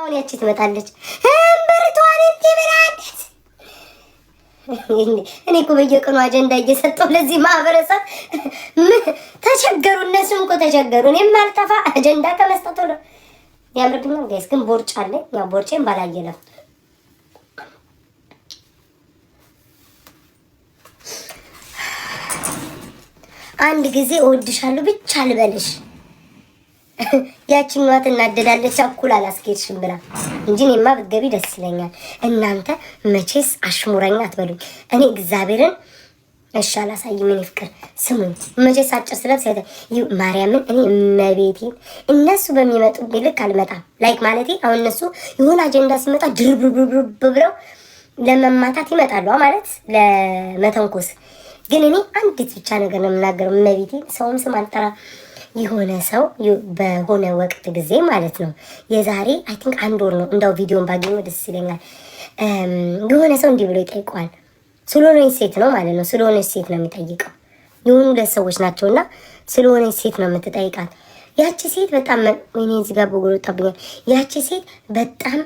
አሁን ያቺ ትመጣለች እምብርቷን ትብላለች። እኔ እኮ በየቀኑ አጀንዳ እየሰጠሁ ለዚህ ማህበረሰብ ተቸገሩ። እነሱም እኮ ተቸገሩ። እኔም አልጠፋ አጀንዳ ከመስጠቱ ነው። ያምርብኛል ጋይስ። ግን ቦርጭ አለኝ። ያው ቦርጬን ባላየለም አንድ ጊዜ እወድሻለሁ ብቻ ልበልሽ። ያቺኛዋ ትናደዳለች አኩል አላስኬድሽም ብላ እንጂ እኔማ ብትገቢ ደስ ይለኛል። እናንተ መቼስ አሽሙረኛ አትበሉኝ። እኔ እግዚአብሔርን እሺ አላሳይም። እኔ ፍቅር ስሙኝ። መቼስ አጭር ስለብስ ያለ ማርያምን እኔ እመቤቴን እነሱ በሚመጡ ልክ አልመጣም። ላይክ ማለቴ አሁን እነሱ የሆነ አጀንዳ ሲመጣ ድርብርብርብ ብለው ለመማታት ይመጣሉ ማለት ለመተንኮስ። ግን እኔ አንዲት ብቻ ነገር ነው የምናገረው። እመቤቴን ሰውም ስም አልጠራ። የሆነ ሰው በሆነ ወቅት ጊዜ ማለት ነው የዛሬ አይ ቲንክ አንድ ወር ነው እንዳው ቪዲዮን ባገኘው ደስ ይለኛል። የሆነ ሰው እንዲህ ብሎ ይጠይቀዋል። ስለሆነች ሴት ነው ማለት ነው። ስለሆነች ሴት ነው የሚጠይቀው። የሆኑ ሁለት ሰዎች ናቸውና ስለሆነች ሴት ነው የምትጠይቃት። ያቺ ሴት በጣም ወይኔ እዚህ ጋር በጎሎ ወጣብኛል። ያቺ ሴት በጣም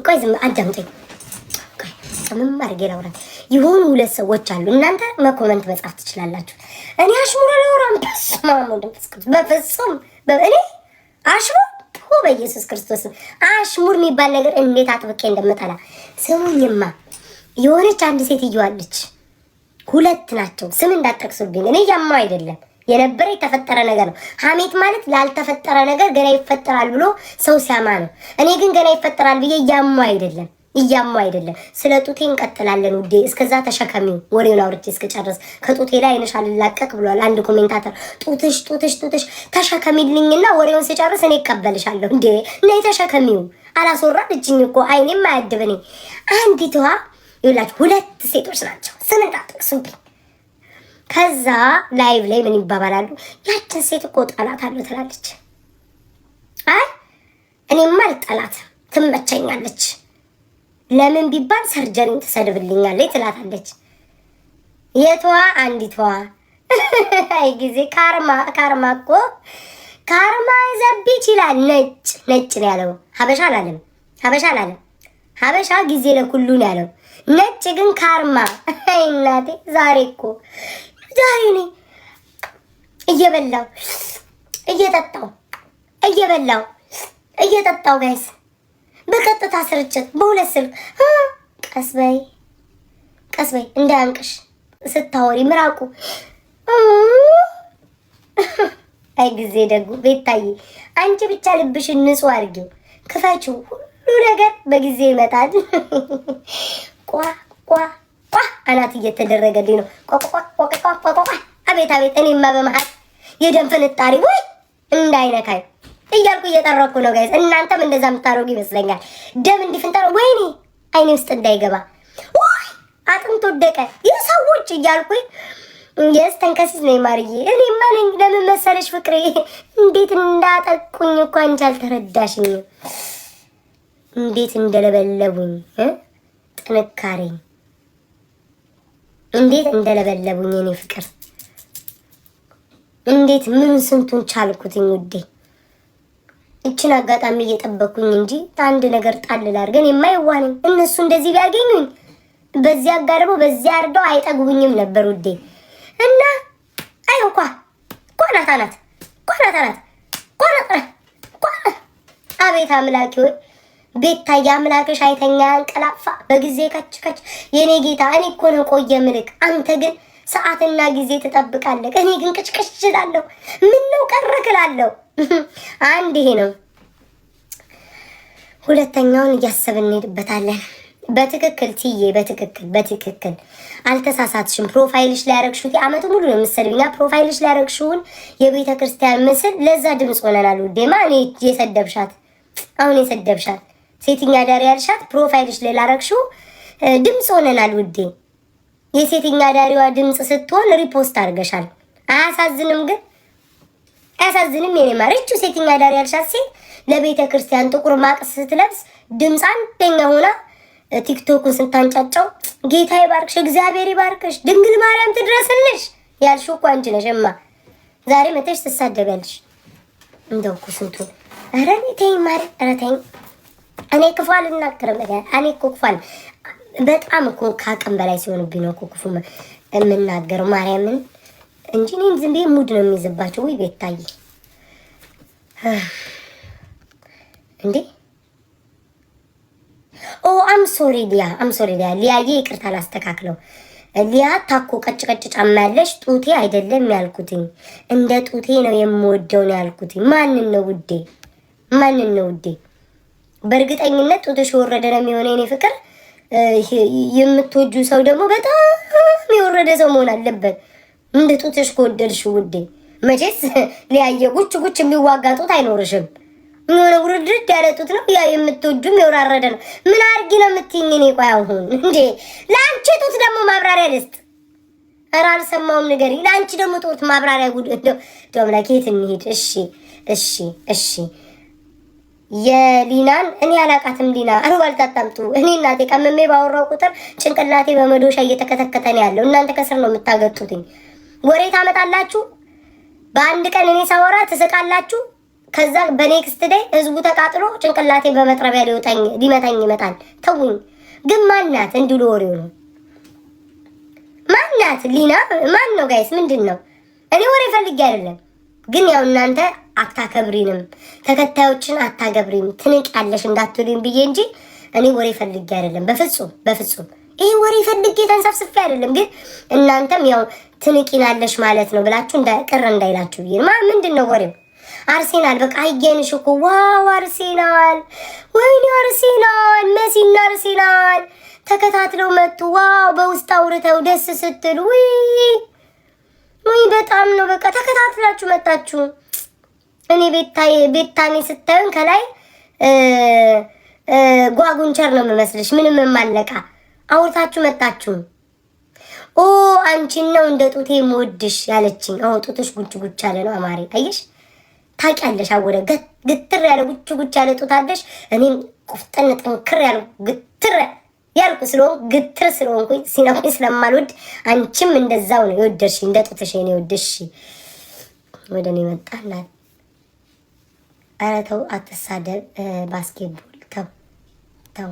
ቆይ ዝም አዳምጠኝ። ምን ማድረግ ይላውራል። የሆኑ ሁለት ሰዎች አሉ። እናንተ በኮመንት መጻፍ ትችላላችሁ። እኔ አሽሙር አላወራም። በፍጹም እኔ አሽሙር በኢየሱስ ክርስቶስ አሽሙር የሚባል ነገር እንዴት አጥብቄ እንደምጠላ ስሙኝማ። የሆነች አንድ ሴትዮ አለች። ሁለት ናቸው። ስም እንዳጠቅሱብኝ። እኔ ያማው አይደለም የነበረ የተፈጠረ ነገር ነው። ሀሜት ማለት ላልተፈጠረ ነገር ገና ይፈጠራል ብሎ ሰው ሲያማ ነው። እኔ ግን ገና ይፈጠራል ብዬ እያማው አይደለም። ስለ ጡቴ እንቀጥላለን ውዴ። እስከዛ ተሸከሚው። ወሬውን አውርቼ እስከጨረስ ከጡቴ ላይ አይነሽ አልላቀቅ ብሏል አንድ ኮሜንታተር። ጡትሽ ተሸከሚልኝና ወሬውን ሲጨርስ እኔ እቀበልሻለሁ። እንዴ ነይ ተሸከሚው። አላስወራችኝ እኮ አይኔም አያድብኔ። አንዲቷ ይላችሁ ሁለት ሴቶች ናቸው። ስም እንዳጠቅሱብኝ። ከዛ ላይቭ ላይ ምን ይባባላሉ? ያችን ሴት እኮ ጠላታለሁ ትላለች። አይ እኔማ አልጠላትም፣ ትመቸኛለች። ለምን ቢባል ሰርጀሪን ትሰድብልኛለች ትላታለች። የቷ አንዲቷ አይ ጊዜ ካርማ እኮ ካርማ ዘቢች ይላል። ነጭ ነው ያለው። ሀበሻ አላለም። ሀበሻ ጊዜ ለኩሉ ነው ያለው። ነጭ ግን ካርማ። አይ እናቴ ዛሬ እኔ እየጠጣው ጋይስ በቀጥታ ስርጭት በሁለት ስልክ ቀስ በይ እንዳያንቅሽ ስታወሪ ምራቁ። አይ ጊዜ ደጉ ቤታዬ አንቺ ብቻ ልብሽን ንጹህ አድርጊው፣ ክፈችው። ሁሉ ነገር በጊዜ ይመጣል። ቋ አናት እየተደረገልኝ ነው። ቋ አቤት እኔማ በመሀል የደም ፍንጣሪ ወይ እንዳይነካኝ እያልኩ እየጠረኩ ነው ጋይስ። እናንተም እንደዛ የምታደርጉ ይመስለኛል። ደም እንዲፍንጠር ወይኔ አይኔ ውስጥ እንዳይገባ ወይ አጥንት ወደቀ የሰዎች እያልኩኝ ተንከሲስ ነኝ ማርዬ። እኔማ ነኝ። ለምን መሰለሽ ፍቅሬ እንዴት እንዳጠቁኝ እኮ አንቺ አልተረዳሽኝም። እንዴት እንደለበለቡኝ ጥንካሬ እንዴት እንደለበለቡኝ እኔ ፍቅር እንዴት ምን ስንቱን ቻልኩትኝ ውዴ። እችን አጋጣሚ እየጠበኩኝ እንጂ አንድ ነገር ጣል ላድርገን የማይዋነኝ እነሱ እንደዚህ ቢያገኙኝ በዚህ አጋርቦ በዚህ አርደው አይጠግቡኝም ነበር ውዴ። እና አይው ቋናታናት አቤት አምላኬ ወይ ቤታዬ አምላክሽ አይተኛ አንቀላፋ በጊዜ ከች የኔ ጌታ። እኔ እኮ ነው ቆየ ምልክ። አንተ ግን ሰዓትና ጊዜ ትጠብቃለህ። እኔ ግን ቅጭቅጭ እላለሁ። ምን ነው ቀረክላለሁ። አንድ ይሄ ነው። ሁለተኛውን እያሰብን እንሄድበታለን። በትክክል ትዬ በትክክል አልተሳሳትሽም። ፕሮፋይልሽ ላይ ያረግሽው የአመቱ ሙሉ ነው የምትሰድብኛ። ፕሮፋይልሽ ላይ ያረግሽውን የቤተ ክርስቲያን ምስል ለዛ ድምፅ ሆነናል ውዴ። ማን የሰደብሻት? አሁን የሰደብሻት ሴትኛ ዳሪ ያልሻት ፕሮፋይልሽ ላይ ላረግሽው ድምፅ ሆነናል ውዴ። የሴትኛ ዳሪዋ ድምፅ ስትሆን ሪፖስት አድርገሻል። አያሳዝንም? ግን አያሳዝንም? የኔ ማረቹ ሴትኛ ዳሪ ያልሻት ሴት ለቤተ ክርስቲያን ጥቁር ማቅ ስትለብስ ድምፅ አንደኛ ሆና ቲክቶክን ስታንጫጫው ጌታ ይባርክሽ፣ እግዚአብሔር ይባርክሽ፣ ድንግል ማርያም ትድረስልሽ ያልሽው እኮ አንቺ ነሽ። እማ ዛሬ መተሽ ትሳደቢያለሽ። እንደው እኮ ስንቱን ኧረ ተይኝ ማሪ ኧረ ተይኝ። እኔ ክፉ አልናገርም። እኔ እኮ ክፉ በጣም እኮ ከአቅም በላይ ሲሆንብኝ ነው እኮ ክፉ የምናገረው ማርያምን እንጂ እኔን ዝም ብዬ ሙድ ነው የሚይዝባቸው። ወይ ቤታዬ እንዴ ኦ አም ሶሪ ሊያ ሊያዬ ይቅርታ ላስተካክለው። ሊያ ታኮ ቀጭ ጫማ ያለሽ ጡቴ አይደለም ያልኩትኝ እንደ ጡቴ ነው የምወደው ነው ያልኩትኝ። ማንን ነው ውዴ? ማንን ነው ውዴ? በእርግጠኝነት ጡትሽ የወረደ ነው የሚሆነው የኔ ፍቅር። የምትወጁ ሰው ደግሞ በጣም የወረደ ሰው መሆን አለበት እንደ ጡትሽ ከወደድሽ ውዴ። መቼስ ሊያየ ጉች የሚዋጋ ጡት አይኖርሽም። የሆነ ውርድርድ ያለ ጡት ነው ያ የምትወጁም የወራረደ ነው። ምን አርጊ ነው የምትይኝ? እኔ ቆይ አሁን እንዴ ለአንቺ ጡት ደግሞ ማብራሪያ ልስጥ? ኧረ አልሰማሁም ንገሪኝ። ለአንቺ ደግሞ ጡት ማብራሪያ ጉድ እንደው አምላኬ የት እንሂድ? እሺ የሊናን እኔ አላቃትም። ሊና አሉባልታ አታምጡ። እኔ እናቴ ቀመሜ ባወራው ቁጥር ጭንቅላቴ በመዶሻ እየተከተከተ ነው ያለው። እናንተ ከስር ነው የምታገጡትኝ። ወሬ ታመጣላችሁ። በአንድ ቀን እኔ ሳወራ ትስቃላችሁ። ከዛ በኔክስት ዴይ ህዝቡ ተቃጥሎ ጭንቅላቴ በመጥረቢያ ሊመታኝ ይመጣል። ተውኝ። ግን ማናት እንዲሉ ወሬው ነው። ማናት ሊና? ማን ነው ጋይስ? ምንድን ነው? እኔ ወሬ ፈልጌ አይደለም። ግን ያው እናንተ አታከብሪንም፣ ተከታዮችን አታገብሪም፣ ትንቅ ያለሽ እንዳትሉኝ ብዬ እንጂ እኔ ወሬ ፈልጌ አይደለም። በፍጹም ይሄ ወሬ ፈልጌ ተንሰፍስፌ አይደለም። ግን እናንተም ያው ትንቂናለሽ ማለት ነው ብላችሁ ቅር እንዳይላችሁ ብዬ ነው። ምንድን ነው ወሬው? አርሴናል በቃ አየንሽ እኮ ዋው! አርሴናል ወይኔ አርሴናል መሲና አርሴናል ተከታትለው መጡ። ዋው! በውስጥ አውርተው ደስ ስትሉ ወይ በጣም ነው በቃ ተከታትላችሁ መጣችሁ። እኔ ቤታኔ ስታዩን ከላይ ጓጉንቸር ነው የምመስልሽ። ምንም የማለቃ አውርታችሁ መጣችሁ። ኦ አንቺን ነው እንደ ጡቴ የምወድሽ ያለችኝ። አዎ ጡትሽ ጉች አለ ነው አማሪ። አየሽ ታውቂያለሽ። አወደ ግትር ያለ ጉች ያለ ጡት አለሽ። እኔም ቁፍጠን ጠንክር ያለ ግትር ያልኩ ስለሆንኩ ግትር ስለሆንኩኝ ሲናኩኝ ስለማልወድ አንቺም እንደዛው ነው የወደድሽ። እንደ ጡትሽ ነው የወደድሽ። ወደ እኔ መጣና ኧረ ተው አትሳደብ። ባስኬትቦል ተው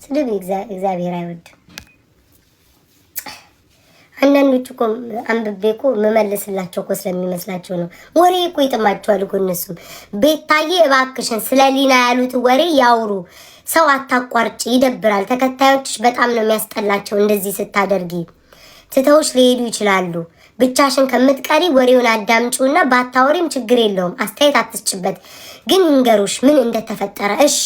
ስድብ እግዚአብሔር አይወድም። አንዳንዶቹ እኮ አንብቤ እኮ መመለስላቸው እኮ ስለሚመስላቸው ነው። ወሬ እኮ ይጥማቸዋል እኮ እነሱም። ቤታዬ እባክሽን ስለ ሊና ያሉት ወሬ ያውሩ። ሰው አታቋርጭ፣ ይደብራል። ተከታዮችሽ በጣም ነው የሚያስጠላቸው። እንደዚህ ስታደርጊ ትተውሽ ሊሄዱ ይችላሉ። ብቻሽን ከምትቀሪ ወሬውን አዳምጪውና ባታወሪም ችግር የለውም። አስተያየት አትስጭበት፣ ግን ይንገሩሽ ምን እንደተፈጠረ። እሺ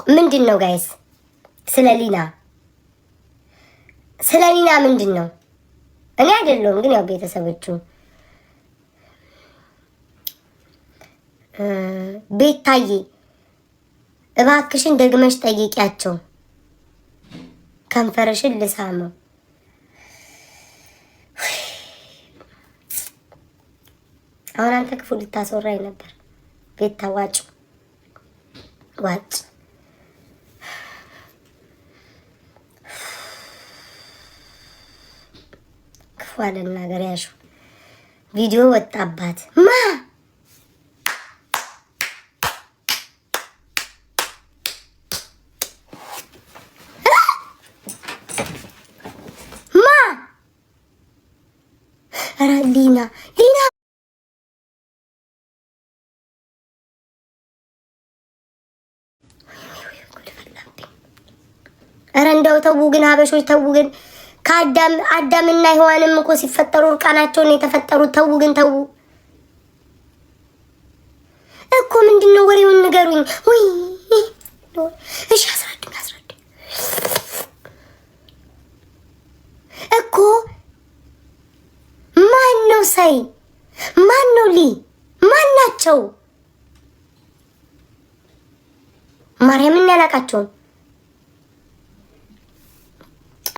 ምንድን ነው ጋይስ? ስለ ሊና ምንድን ነው? እኔ አይደለሁም ግን ያው ቤተሰቦቹ ቤታዬ እባክሽን ደግመሽ ጠይቂያቸው። ከንፈርሽን ልሳመው። አሁን አንተ ክፉ ልታስወራኝ ነበር። ቤታ ዋጭ ክፉ አለናገር ያሹ ቪዲዮ ወጣባት ማ ሊና ኧረ እንደው ተው ግን ሀበሾች ተው ግን። ከአዳምና ሔዋንም እኮ ሲፈጠሩ እርቃናቸውን የተፈጠሩት። ተው ግን ተው እኮ ምንድነው? ወሬውን ንገሩኝ። ወይ እሺ አስረዱኝ እኮ ማን ነው ሳይ? ማን ነው ሊ? ማን ናቸው? ማርያምን ያላቃቸውም